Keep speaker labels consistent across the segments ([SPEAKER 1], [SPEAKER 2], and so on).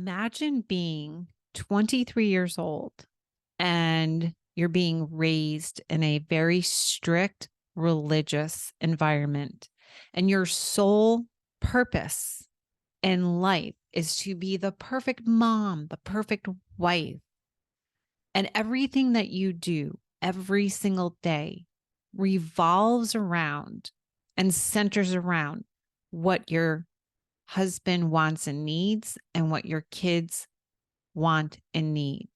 [SPEAKER 1] Imagine being 23 years old and you're being raised in a very strict religious environment, and your sole purpose in life is to be the perfect mom, the perfect wife. And everything that you do every single day revolves around and centers around what your husband wants and needs and what your kids want and need.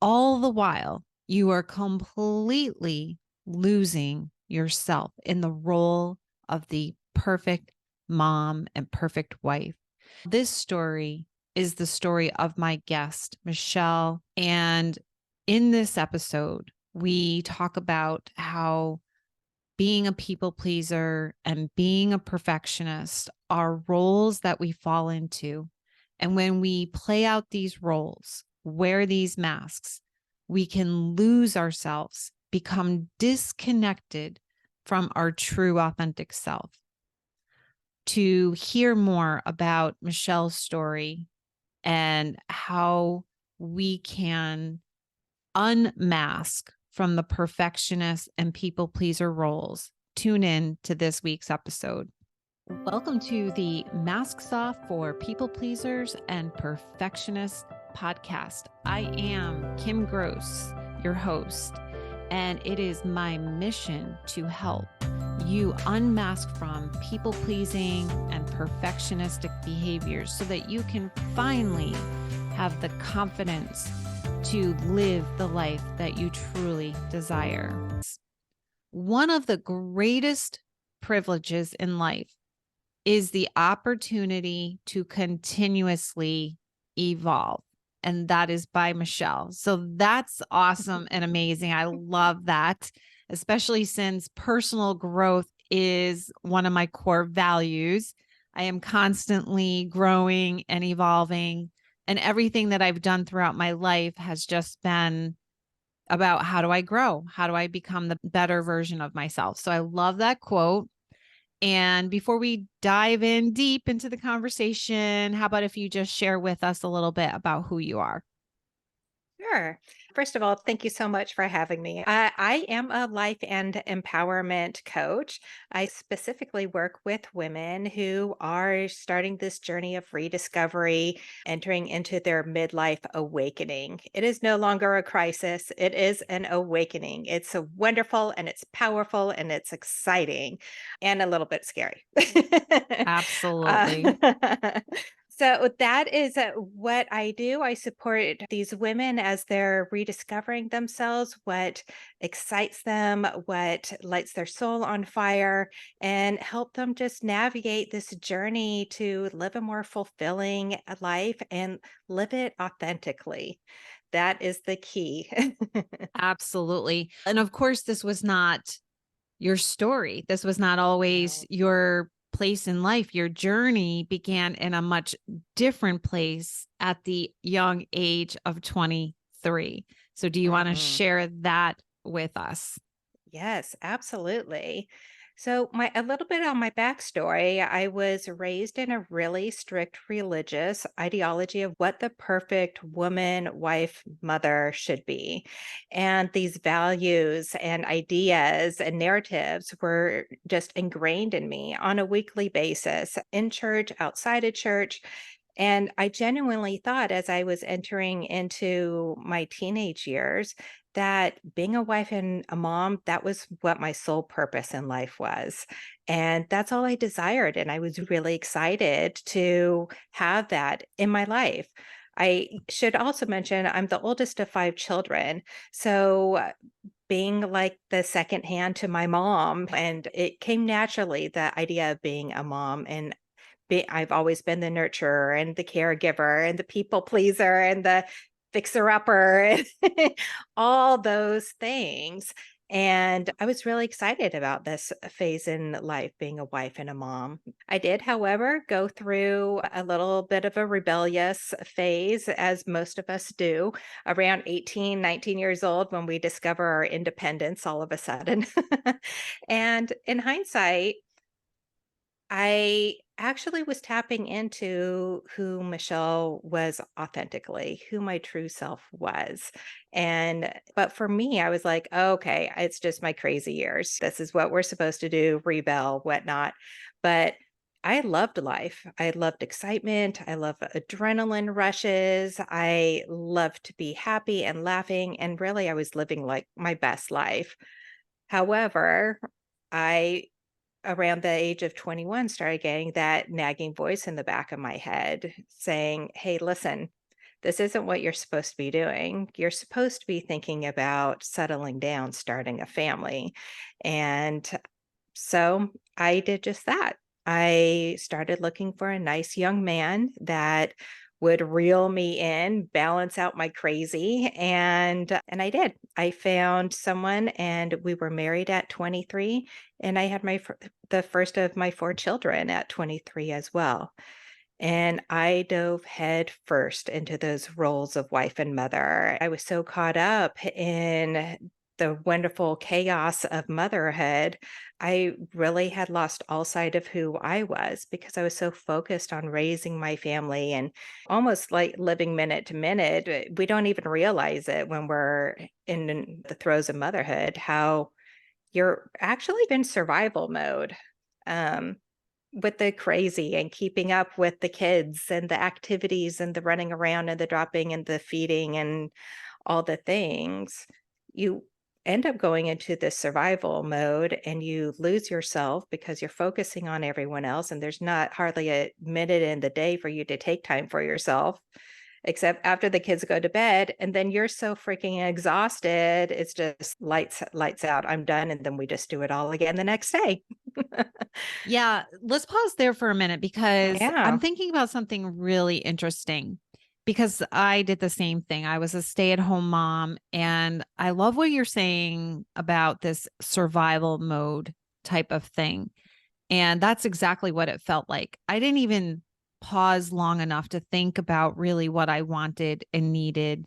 [SPEAKER 1] All the while, you are completely losing yourself in the role of the perfect mom and perfect wife. This story is the story of my guest, Michele. And in this episode, we talk about how being a people pleaser and being a perfectionist are roles that we fall into. And when we play out these roles, wear these masks, we can lose ourselves, become disconnected from our true authentic self. To hear more about Michele's story and how we can unmask from the perfectionist and people pleaser roles, tune in to this week's episode. Welcome to the Masks Off for People Pleasers and Perfectionists podcast. I am Kim Gross, your host, and it is my mission to help you unmask from people pleasing and perfectionistic behaviors so that you can finally have the confidence to live the life that you truly desire. One of the greatest privileges in life is the opportunity to continuously evolve. And that is by Michele. So that's awesome and amazing. I love that, especially since personal growth is one of my core values. I am constantly growing and evolving, and everything that I've done throughout my life has just been about how do I grow? How do I become the better version of myself? So I love that quote. And before we dive in deep into the conversation, how about if you just share with us a little bit about who you are?
[SPEAKER 2] Sure. First of all, thank you so much for having me. I am a life and empowerment coach. I specifically work with women who are starting this journey of rediscovery, entering into their midlife awakening. It is no longer a crisis, it is an awakening. It's a wonderful and it's powerful and it's exciting and a little bit scary.
[SPEAKER 1] Absolutely.
[SPEAKER 2] Uh, So that is what I do. I support these women as they're rediscovering themselves, what excites them, what lights their soul on fire, and help them just navigate this journey to live a more fulfilling life and live it authentically. That is the key.
[SPEAKER 1] Absolutely. And of course, this was not your story. This was not always
[SPEAKER 2] No.
[SPEAKER 1] your place in life. Your journey began in a much different place at the young age of 23. So, do you want to
[SPEAKER 2] Mhm.
[SPEAKER 1] share that with us?
[SPEAKER 2] Yes, absolutely. So, my a little bit on my backstory. I was raised in a really strict religious ideology of what the perfect woman, wife, mother should be. And these values and ideas and narratives were just ingrained in me on a weekly basis in church, outside of church. And I genuinely thought as I was entering into my teenage years that being a wife and a mom, that was what my sole purpose in life was. And that's all I desired. And I was really excited to have that in my life. I should also mention I'm the oldest of five children. So being like the second hand to my mom, and it came naturally, the idea of being a mom. And I've always been the nurturer and the caregiver and the people pleaser and the fixer upper, all those things. And I was really excited about this phase in life, being a wife and a mom. I did, however, go through a little bit of a rebellious phase, as most of us do, around 18, 19 years old when we discover our independence all of a sudden. And in hindsight, I actually was tapping into who Michelle was authentically, who my true self was. But for me, I was like, "Oh, okay, it's just my crazy years. This is what we're supposed to do, rebel, whatnot." But I loved life. I loved excitement. I love adrenaline rushes. I loved to be happy and laughing. And really, I was living like my best life. However, I around the age of 21 started getting that nagging voice in the back of my head saying, "Hey, listen, this isn't what you're supposed to be doing. You're supposed to be thinking about settling down, starting a family." And so I did just that. I started looking for a nice young man that would reel me in, balance out my crazy, and I did. I found someone and we were married at 23, and I had the first of my 4 children at 23 as well. And I dove head first into those roles of wife and mother. I was so caught up in the wonderful chaos of motherhood. I really had lost all sight of who I was because I was so focused on raising my family and almost like living minute to minute. We don't even realize it when we're in the throes of motherhood, how you're actually in survival mode. Um, with the crazy and keeping up with the kids and the activities and the running around and the dropping and the feeding and all the things, you end up going into this survival mode and you lose yourself because you're focusing on everyone else. And there's not hardly a minute in the day for you to take time for yourself, except after the kids go to bed. And then you're so freaking exhausted. It's just lights out. I'm done. And then we just do it all again the next day.
[SPEAKER 1] Yeah, let's pause there for a minute because I'm
[SPEAKER 2] Yeah.
[SPEAKER 1] thinking about something really interesting because I did the same thing. I was a stay-at-home mom, and I love what you're saying about this survival mode type of thing. And that's exactly what it felt like. I didn't even pause long enough to think about really what I wanted and needed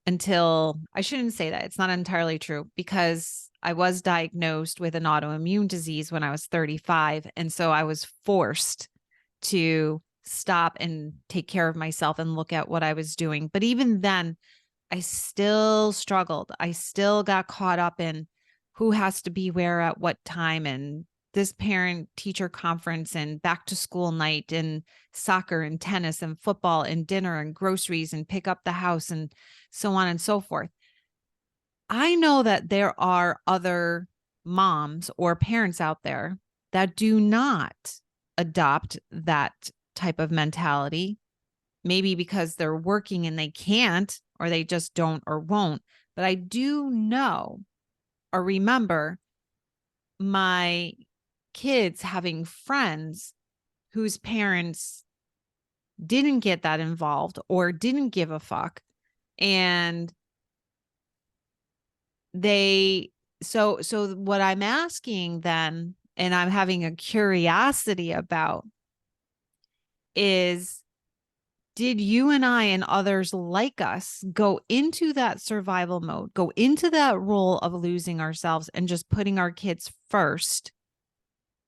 [SPEAKER 1] until I shouldn't say that. It's not entirely true because I was diagnosed with an autoimmune disease when I was 35. And so I was forced to stop and take care of myself and look at what I was doing. But even then, I still struggled. I still got caught up in who has to be where at what time and this parent teacher conference and back to school night and soccer and tennis and football and dinner and groceries and pick up the house and so on and so forth. I know that there are other moms or parents out there that do not adopt that type of mentality, maybe because they're working and they can't, or they just don't or won't. But I do know or remember my kids having friends whose parents didn't get that involved or didn't give a fuck. And they, so what I'm asking then, and I'm having a curiosity about is, did you and I and others like us go into that survival mode, go into that role of losing ourselves and just putting our kids first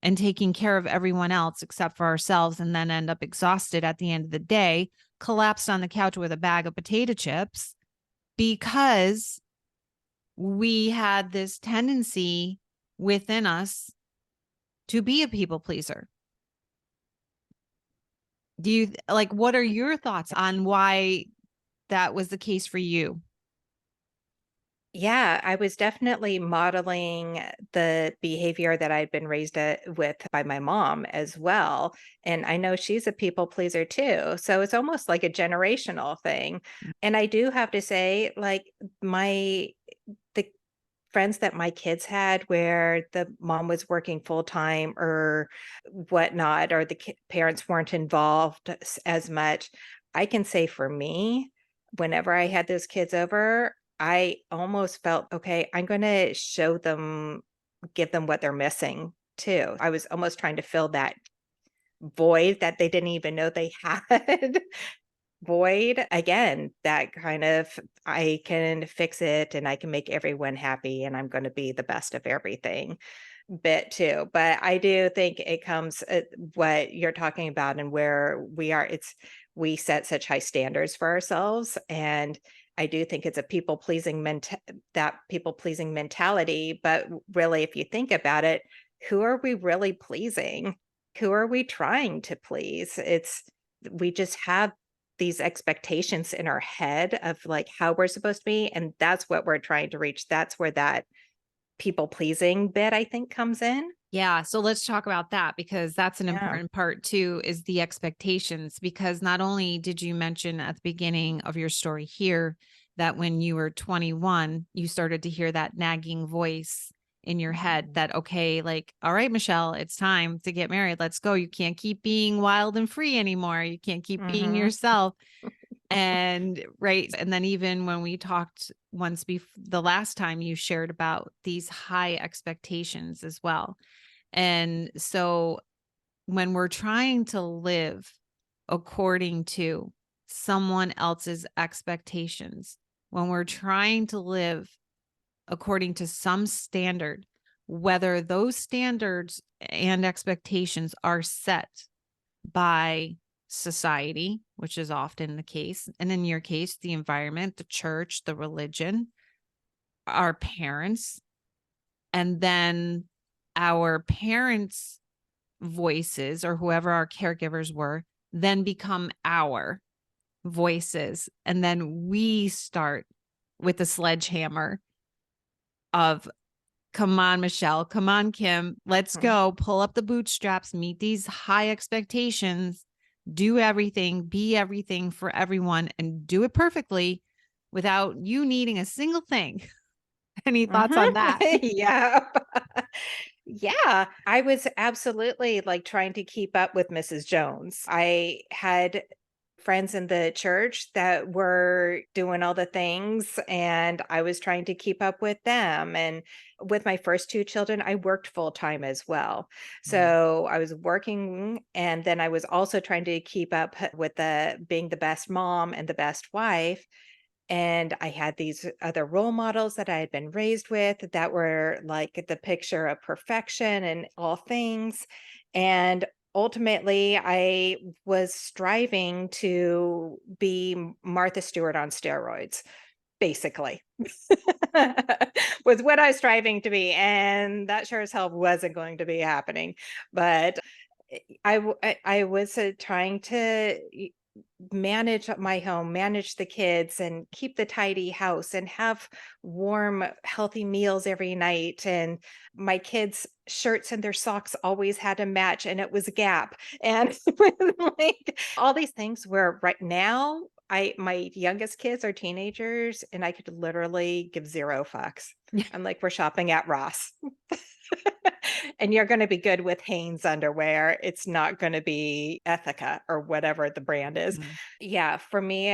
[SPEAKER 1] and taking care of everyone else except for ourselves, and then end up exhausted at the end of the day, collapsed on the couch with a bag of potato chips because we had this tendency within us to be a people pleaser? Do you like, what are your thoughts on why that was the case for you?
[SPEAKER 2] Yeah, I was definitely modeling the behavior that I'd been raised with by my mom as well. And I know she's a people pleaser too. So it's almost like a generational thing. And I do have to say, like, the friends that my kids had where the mom was working full time or whatnot, or the parents weren't involved as much. I can say for me, whenever I had those kids over, I almost felt, okay, I'm going to show them, give them what they're missing too. I was almost trying to fill that void that they didn't even know they had. Void again, that kind of, I can fix it and I can make everyone happy and I'm going to be the best of everything. bit too, but I do think it comes what you're talking about and where we are. We set such high standards for ourselves, and I do think it's a people pleasing mentality. But really, if you think about it, who are we really pleasing? Who are we trying to please? We just have these expectations in our head of like how we're supposed to be, and that's what we're trying to reach. That's where that people pleasing bit, I think, comes in.
[SPEAKER 1] Yeah, so let's talk about that because that's an
[SPEAKER 2] Yeah.
[SPEAKER 1] important part too, is the expectations. Because not only did you mention at the beginning of your story here that when you were 21, you started to hear that nagging voice in your head
[SPEAKER 2] Mhm.
[SPEAKER 1] that, okay, like, all right, Michelle, it's time to get married. Let's go. You can't keep being wild and free anymore. You can't keep being
[SPEAKER 2] Mhm.
[SPEAKER 1] yourself. And right. And then even when we talked the last time, you shared about these high expectations as well. And so when we're trying to live according to someone else's expectations, when we're trying to live according to some standard, whether those standards and expectations are set by society, which is often the case, and in your case, the environment, the church, the religion, our parents, and then our parents' voices or whoever our caregivers were then become our voices. And then we start with the sledgehammer of, come on, Michelle, come on, Kim, let's
[SPEAKER 2] Mhm.
[SPEAKER 1] go, pull up the bootstraps, meet these high expectations, do everything, be everything for everyone, and do it perfectly without you needing a single thing. Any thoughts
[SPEAKER 2] Mhm.
[SPEAKER 1] on that?
[SPEAKER 2] Yeah. Yeah, I was absolutely, like, trying to keep up with Mrs. Jones. I had friends in the church that were doing all the things, and I was trying to keep up with them, and with my first 2 children, I worked full time as well.
[SPEAKER 1] Mm.
[SPEAKER 2] So, I was working, and then I was also trying to keep up with the being the best mom and the best wife, and I had these other role models that I had been raised with that were like the picture of perfection in all things. And ultimately, I was striving to be Martha Stewart on steroids, basically, was what I was striving to be. And that sure as hell wasn't going to be happening. But I was trying to manage my home, manage the kids, and keep the tidy house and have warm, healthy meals every night. And my kids' shirts and their socks always had to match, and it was Gap. And like all these things where right now, my youngest kids are teenagers, and I could literally give zero fucks. I'm like, we're shopping at Ross. And you're gonna be good with Hanes underwear. It's not gonna be Ethica or whatever the brand is.
[SPEAKER 1] Mm.
[SPEAKER 2] Yeah, for me,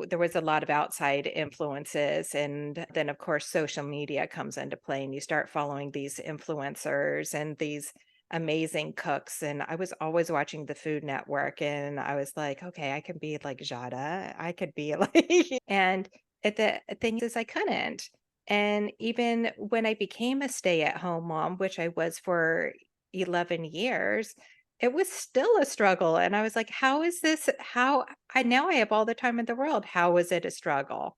[SPEAKER 2] there was a lot of outside influences, and then, of course, social media comes into play, and you start following these influencers and these amazing cooks, and I was always watching the Food Network, and I was like, "Okay, I can be like Jada. I could be like" and the thing is I couldn't. And even when I became a stay-at-home mom, which I was for 11 years, it was still a struggle, and I was like, "How is this how I now I have all the time in the world. How is it a struggle?"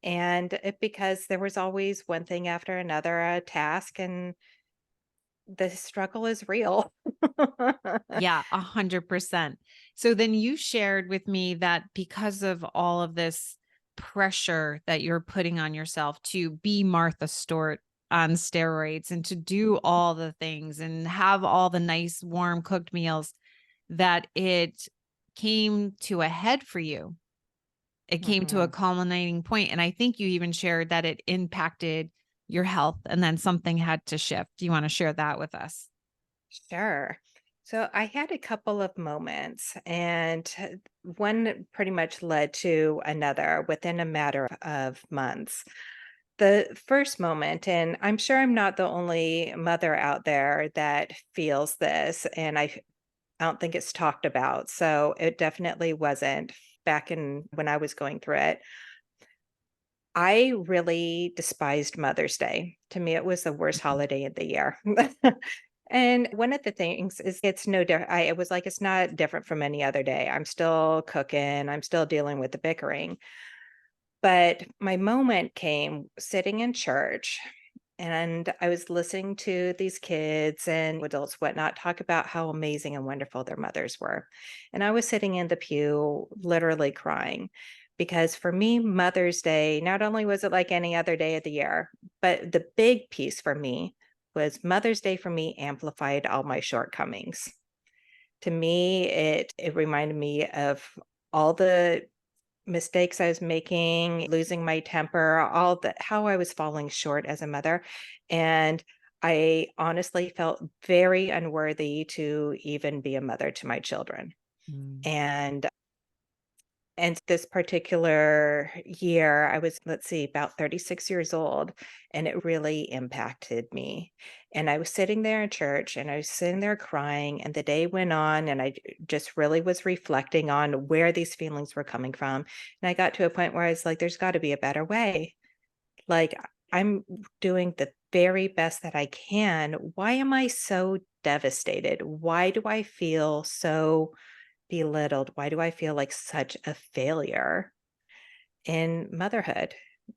[SPEAKER 2] And because there was always one thing after another, a task, and the struggle is real.
[SPEAKER 1] Yeah, 100%. So then you shared with me that because of all of this pressure that you're putting on yourself to be Martha Stewart on steroids and to do all the things and have all the nice warm cooked meals, that it came to a head for you. It came to a
[SPEAKER 2] Mhm.
[SPEAKER 1] culminating point, and I think you even shared that it impacted your health and then something had to shift. Do you want to share that with us?
[SPEAKER 2] Sure. So I had a couple of moments, and one pretty much led to another within a matter of months. The first moment, and I'm sure I'm not the only mother out there that feels this, and I don't think it's talked about. So it definitely wasn't back in when I was going through it. I really despised Mother's Day. To me, it was the worst
[SPEAKER 1] Mhm.
[SPEAKER 2] holiday of the year. And one of the things is it's no different. It was like it's not different from any other day. I'm still cooking, I'm still dealing with the bickering. But my moment came sitting in church, and I was listening to these kids and adults, whatnot, talk about how amazing and wonderful their mothers were. And I was sitting in the pew, literally crying, because for me, Mother's Day, not only was it like any other day of the year, but the big piece for me was Mother's Day for me amplified all my shortcomings. To me, it reminded me of all the mistakes I was making, losing my temper, all the how I was falling short as a mother, and I honestly felt very unworthy to even be a mother to my children.
[SPEAKER 1] Mm.
[SPEAKER 2] And this particular year, I was, let's see, about 36 years old, and it really impacted me. And I was sitting there in church and I was sitting there crying, and the day went on, and just really was reflecting on where these feelings were coming from. And I got to a point where I was like, there's got to be a better way. Like, I'm doing the very best that I can. Why am I so devastated? Why do I feel so belittled? Why do I feel like such a failure in motherhood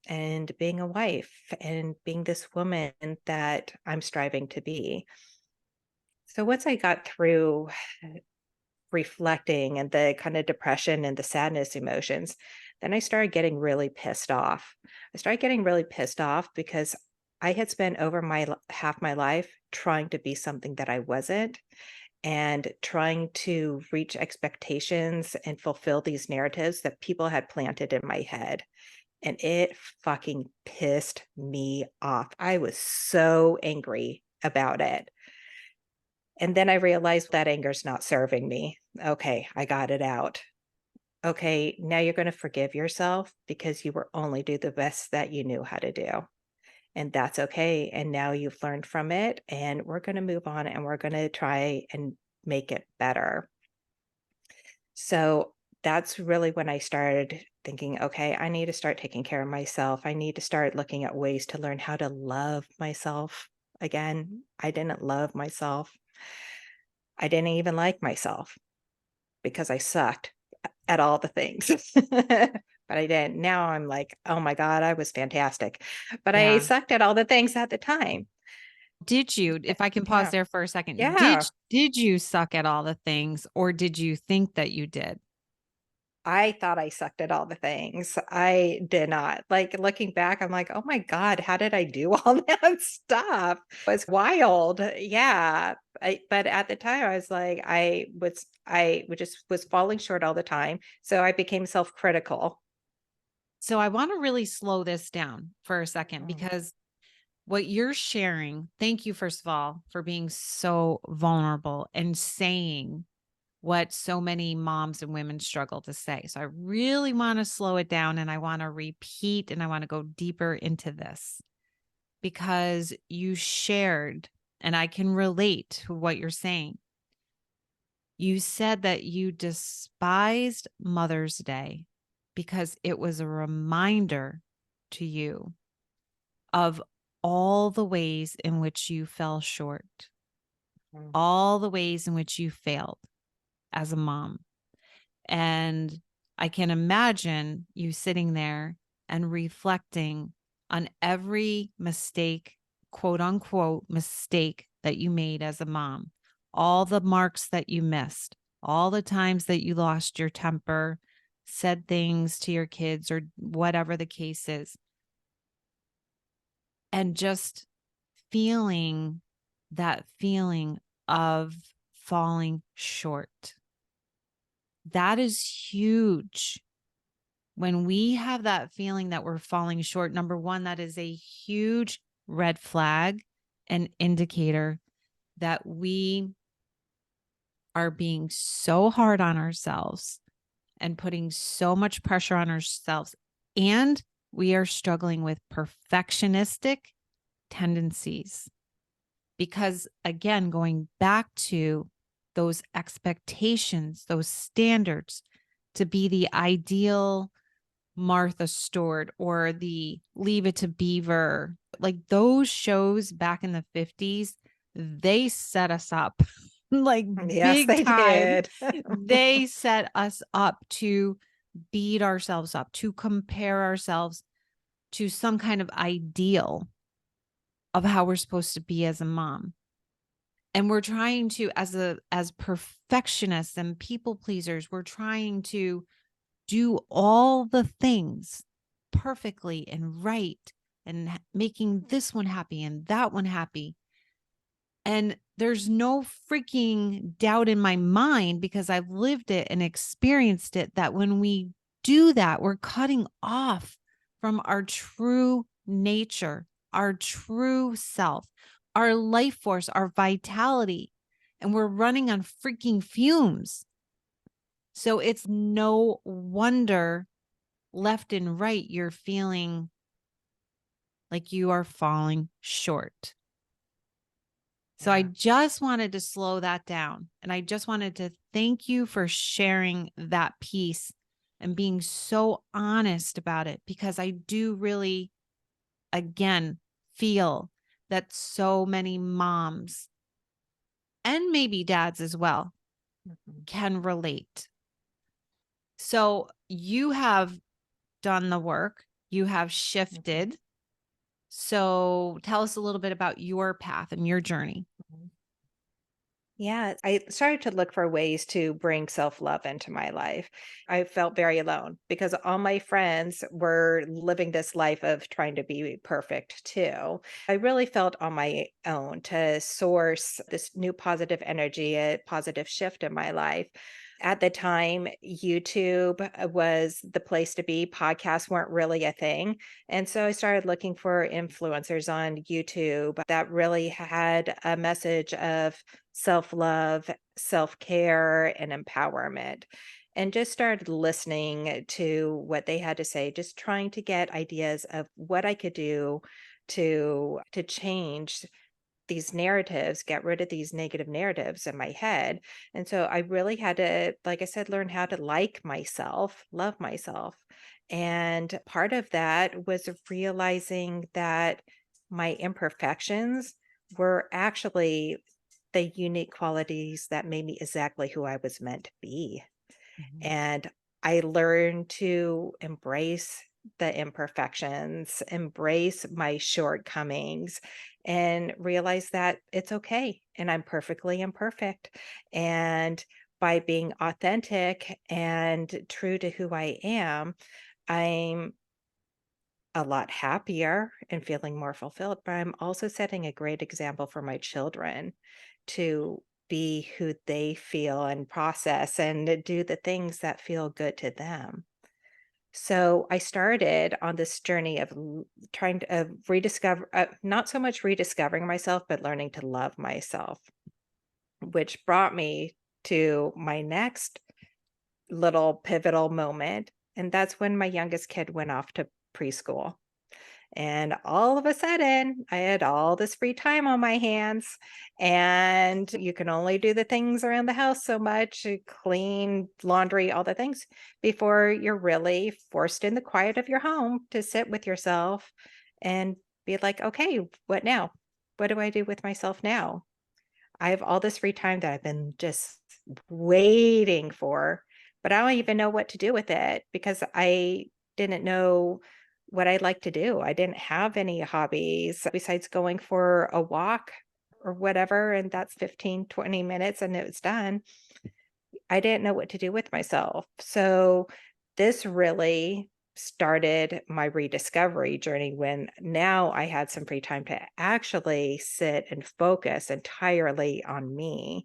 [SPEAKER 2] and being a wife and being this woman that I'm striving to be? So once I got through reflecting and the kind of depression and the sadness emotions, then I started getting really pissed off. I started getting really pissed off because I had spent over half my life trying to be something that I wasn't, and trying to reach expectations and fulfill these narratives that people had planted in my head. And it fucking pissed me off. I was so angry about it. And then I realized that anger's not serving me. Okay, I got it out. Okay, now you're going to forgive yourself because you were only do the best that you knew how to do. And that's okay. And now you've learned from it, and we're going to move on and we're going to try and make it better. So that's really when I started thinking, okay, I need to start taking care of myself. I need to start looking at ways to learn how to love myself again. I didn't love myself. I didn't even like myself because I sucked at all the things. But I didn't. Now I'm like, oh my God, I was fantastic. But I
[SPEAKER 1] Yeah.
[SPEAKER 2] sucked at all the things at the time.
[SPEAKER 1] Did you,
[SPEAKER 2] Eh,
[SPEAKER 1] if I can pause
[SPEAKER 2] Yeah.
[SPEAKER 1] there for a second,
[SPEAKER 2] Yeah.
[SPEAKER 1] did you suck at all the things, or did you think that you did?
[SPEAKER 2] I thought I sucked at all the things. I did not. Like, looking back, I'm like, "Oh my god, how did I do all that stuff?" It's wild. Yeah. But at the time, I was like, just was falling short all the time, so I became self-critical.
[SPEAKER 1] So I want to really slow this down for a second,
[SPEAKER 2] Mm,
[SPEAKER 1] because what you're sharing, thank you, first of all, for being so vulnerable and saying what so many moms and women struggle to say. So I really want to slow it down, and I want to repeat, and I want to go deeper into this because you shared, and I can relate to what you're saying. You said that you despised Mother's Day because it was a reminder to you of all the ways in which you fell short,
[SPEAKER 2] mm,
[SPEAKER 1] all the ways in which you failed as a mom. And I can imagine you sitting there and reflecting on every mistake, quote unquote, mistake that you made as a mom, all the marks that you missed, all the times that you lost your temper, said things to your kids, or whatever the case is. And just feeling that feeling of falling short. That is huge. When we have that feeling that we're falling short, number one, that is a huge red flag and indicator that we are being so hard on ourselves and putting so much pressure on ourselves. And we are struggling with perfectionistic tendencies. Because again, going back to those expectations, those standards to be the ideal Martha Stewart or the Leave It to Beaver, like those shows back in the 50s, they set us up like
[SPEAKER 2] Yes,
[SPEAKER 1] big
[SPEAKER 2] they
[SPEAKER 1] time.
[SPEAKER 2] did.
[SPEAKER 1] They set us up to beat ourselves up, to compare ourselves to some kind of ideal of how we're supposed to be as a mom. And we're trying to, as perfectionists and people pleasers, we're trying to do all the things perfectly and right and making this one happy and that one happy. And there's no freaking doubt in my mind because I've lived it and experienced it that when we do that, we're cutting off from our true nature, our true self, our life force, our vitality, and we're running on freaking fumes. So it's no wonder left and right, you're feeling like you are falling short. So I
[SPEAKER 2] Yeah.
[SPEAKER 1] just wanted to slow that down. And I just wanted to thank you for sharing that piece and being so honest about it, because I do really, again, feel that so many moms and maybe dads as well
[SPEAKER 2] Mhm.
[SPEAKER 1] can relate. So you have done the work, you have
[SPEAKER 2] Mhm.
[SPEAKER 1] shifted. So tell us a little bit about your path and your journey.
[SPEAKER 2] Mhm. Yeah, I started to look for ways to bring self love into my life. I felt very alone because all my friends were living this life of trying to be perfect too. I really felt on my own to source this new positive energy, a positive shift in my life. At the time, YouTube was the place to be. Podcasts weren't really a thing. And so I started looking for influencers on YouTube that really had a message of self love, self care, and empowerment. And just started listening to what they had to say, just trying to get ideas of what I could do to change these narratives, get rid of these negative narratives in my head. And so I really had to, like I said, learn how to like myself, love myself. And part of that was realizing that my imperfections were actually the unique qualities that made me exactly who I was meant to be.
[SPEAKER 1] Mhm.
[SPEAKER 2] And I learned to embrace the imperfections, embrace my shortcomings, and realize that it's okay and I'm perfectly imperfect. And by being authentic and true to who I am, I'm a lot happier and feeling more fulfilled, but I'm also setting a great example for my children to be who they feel and process and do the things that feel good to them. So I started on this journey of trying to rediscover, not so much rediscovering myself, but learning to love myself, which brought me to my next little pivotal moment. And that's when my youngest kid went off to preschool. And all of a sudden, I had all this free time on my hands, and you can only do the things around the house so much, clean, laundry, all the things before you're really forced in the quiet of your home to sit with yourself and be like, okay, what now? What do I do with myself now? I have all this free time that I've been just waiting for, but I don't even know what to do with it because I didn't know what I'd like to do. I didn't have any hobbies besides going for a walk or whatever, and that's 15, 20 minutes and it was done. I didn't know what to do with myself. So this really started my rediscovery journey when now I had some free time to actually sit and focus entirely on me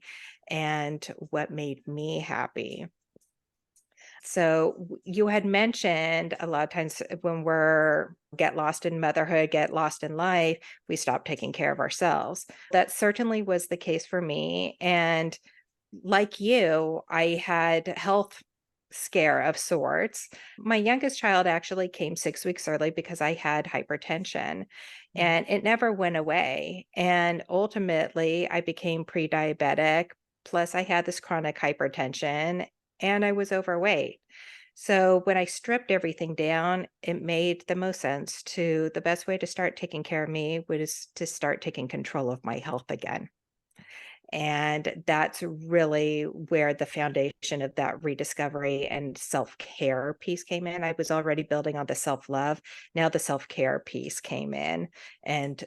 [SPEAKER 2] and what made me happy. So you had mentioned a lot of times when we're get lost in motherhood, get lost in life, we stop taking care of ourselves. That certainly was the case for me. And like you, I had health scare of sorts. My youngest child actually came 6 weeks early because I had hypertension
[SPEAKER 1] Mm.
[SPEAKER 2] and it never went away. And ultimately, I became pre-diabetic. Plus, I had this chronic hypertension and I was overweight. So when I stripped everything down, it made the most sense to the best way to start taking care of me was to start taking control of my health again. And that's really where the foundation of that rediscovery and self-care piece came in. I was already building on the self-love. Now the self-care piece came in, and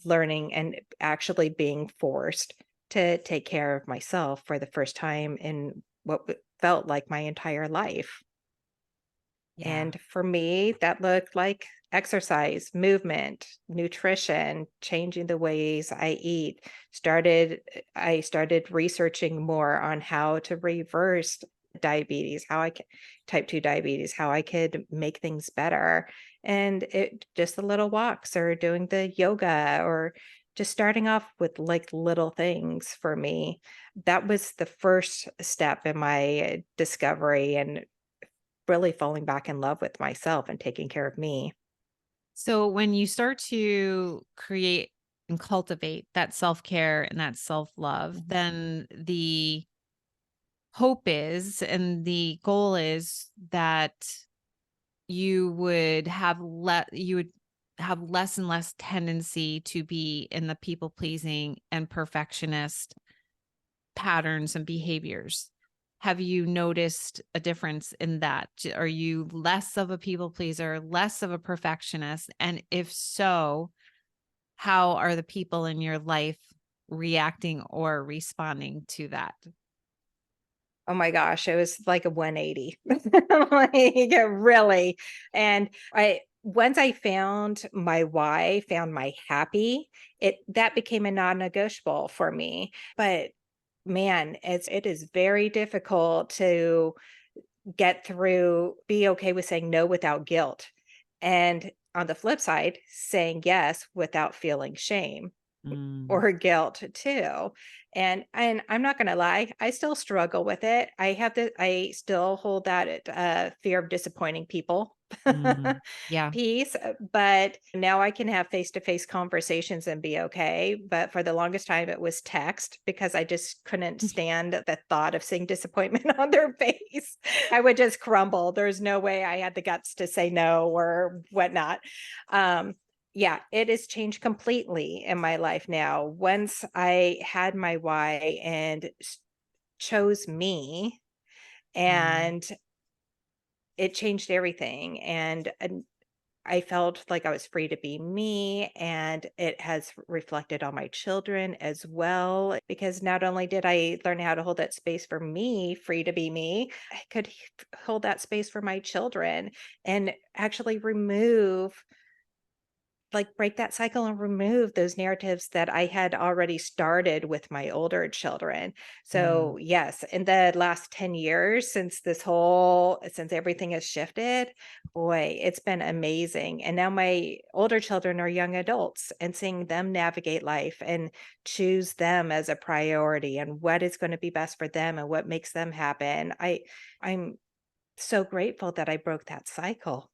[SPEAKER 2] learning and actually being forced to take care of myself for the first time in what felt like my entire life.
[SPEAKER 1] Yeah.
[SPEAKER 2] And for me, that looked like exercise, movement, nutrition, changing the ways I eat. I started researching more on how to reverse diabetes, type 2 diabetes, how I could make things better. And it just the little walks or doing the yoga or just starting off with like little things for me. That was the first step in my discovery and really falling back in love with myself and taking care of me.
[SPEAKER 1] So when you start to create and cultivate that self-care and that self-love,
[SPEAKER 2] Mhm.
[SPEAKER 1] then the hope is and the goal is that you would have less and less tendency to be in the people pleasing and perfectionist patterns and behaviors. Have you noticed a difference in that? Are you less of a people pleaser, less of a perfectionist? And if so, how are the people in your life reacting or responding to that?
[SPEAKER 2] Oh my gosh, it was like a 180. Like, really. And I once I found my why, found my happy, that became a non-negotiable for me. But man, it is very difficult to get through, be okay with saying no without guilt. And on the flip side, saying yes without feeling shame
[SPEAKER 1] Mm,
[SPEAKER 2] or guilt too. And I'm not gonna lie, I still struggle with it. I still hold that fear of disappointing people
[SPEAKER 1] mm, yeah.
[SPEAKER 2] piece, but now I can have face-to-face conversations and be okay. But for the longest time, it was text because I just couldn't stand the thought of seeing disappointment on their face. I would just crumble. There's no way I had the guts to say no or whatnot. Um, yeah, it has changed completely in my life now. Once I had my why and chose me,
[SPEAKER 1] Mm,
[SPEAKER 2] and it changed everything. And I felt like I was free to be me, and it has reflected on my children as well. Because not only did I learn how to hold that space for me, free to be me, I could hold that space for my children and actually break that cycle and remove those narratives that I had already started with my older children.
[SPEAKER 1] mm.
[SPEAKER 2] So, yes, in the last 10 years since everything has shifted, boy, it's been amazing. And now my older children are young adults, and seeing them navigate life and choose them as a priority and what is going to be best for them and what makes them happen. I'm so grateful that I broke that cycle.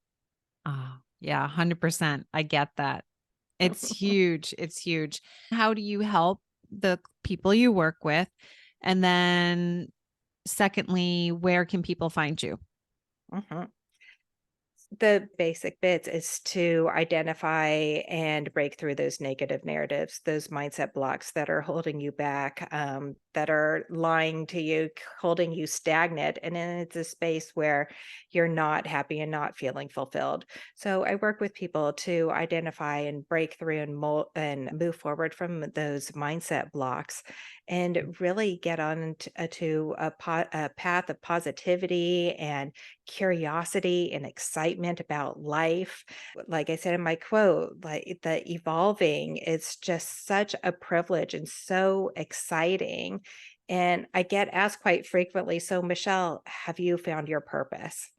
[SPEAKER 1] Oh, yeah, 100%. I get that. It's huge. It's huge. How do you help the people you work with? And then secondly, where can people find you?
[SPEAKER 2] Mhm. The basic bits is to identify and break through those negative narratives, those mindset blocks that are holding you back, that are lying to you, holding you stagnant. And then it's a space where you're not happy and not feeling fulfilled. So I work with people to identify and break through and move forward from those mindset blocks and really get on to a path of positivity and curiosity and excitement about life. Like I said in my quote, like the evolving is just such a privilege and so exciting. And I get asked quite frequently, so Michelle, have you found your purpose?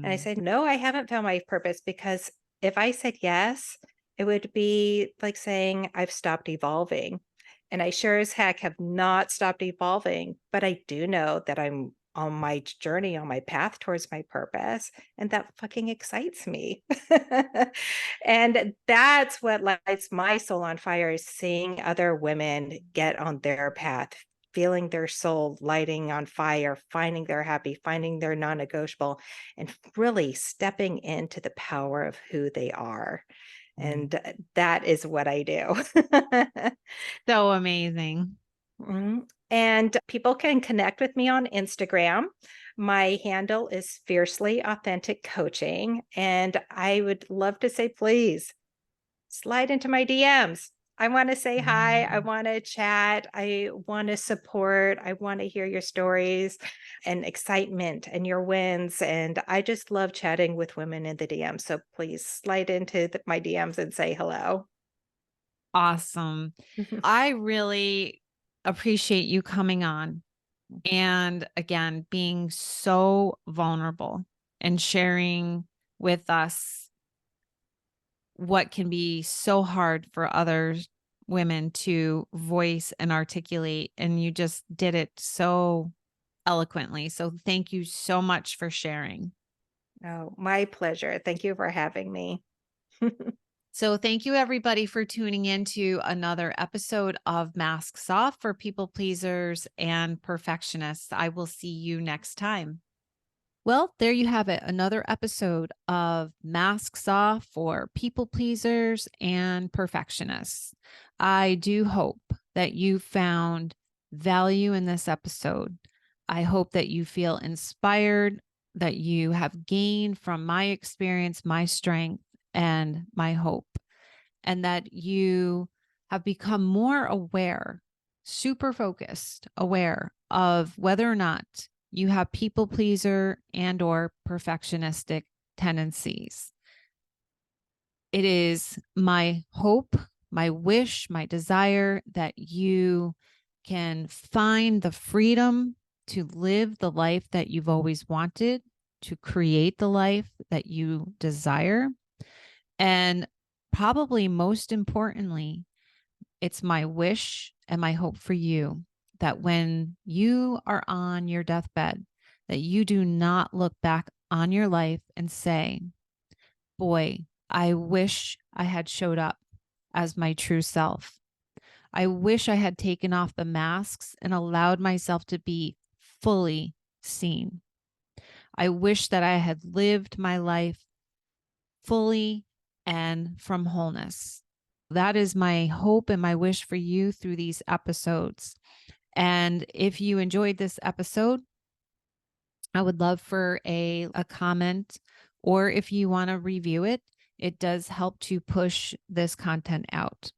[SPEAKER 2] And I
[SPEAKER 1] Mm,
[SPEAKER 2] said, no, I haven't found my purpose because if I said yes, it would be like saying I've stopped evolving. And I sure as heck have not stopped evolving, but I do know that I'm on my journey, on my path towards my purpose. And that fucking excites me. And that's what lights my soul on fire is seeing other women get on their path feeling their soul lighting on fire, finding their happy, finding their non negotiable, and really stepping into the power of who they are.
[SPEAKER 1] Mm.
[SPEAKER 2] And that is what I do.
[SPEAKER 1] So amazing.
[SPEAKER 2] Mhm. And people can connect with me on Instagram. My handle is Fiercely Authentic Coaching. And I would love to say, please slide into my DMs. I want to say hi. I
[SPEAKER 1] Mm.
[SPEAKER 2] want to chat. I want to support. I want to hear your stories and excitement and your wins. And I just love chatting with women in the DMs. So please slide into my DMs and say hello.
[SPEAKER 1] Awesome. I really appreciate you coming on and again being so vulnerable and sharing with us what can be so hard for others women to voice and articulate, and you just did it so eloquently. So thank you so much for sharing.
[SPEAKER 2] Oh, my pleasure. Thank you for having me.
[SPEAKER 1] So thank you everybody for tuning in to another episode of Masks Off for people pleasers and perfectionists. I will see you next time. Well, there you have it. Another episode of Masks Off for people pleasers and perfectionists. I do hope that you found value in this episode. I hope that you feel inspired, that you have gained from my experience, my strength, and my hope, and that you have become more aware, super focused, aware of whether or not you have people pleaser and or perfectionistic tendencies. It is my hope, my wish, my desire that you can find the freedom to live the life that you've always wanted, to create the life that you desire, and probably most importantly, it's my wish and my hope for you that when you are on your deathbed, that you do not look back on your life and say, boy, I wish I had showed up as my true self. I wish I had taken off the masks and allowed myself to be fully seen. I wish that I had lived my life fully and from wholeness. That is my hope and my wish for you through these episodes. And if you enjoyed this episode, I would love for a comment, or if you want to review it, it does help to push this content out.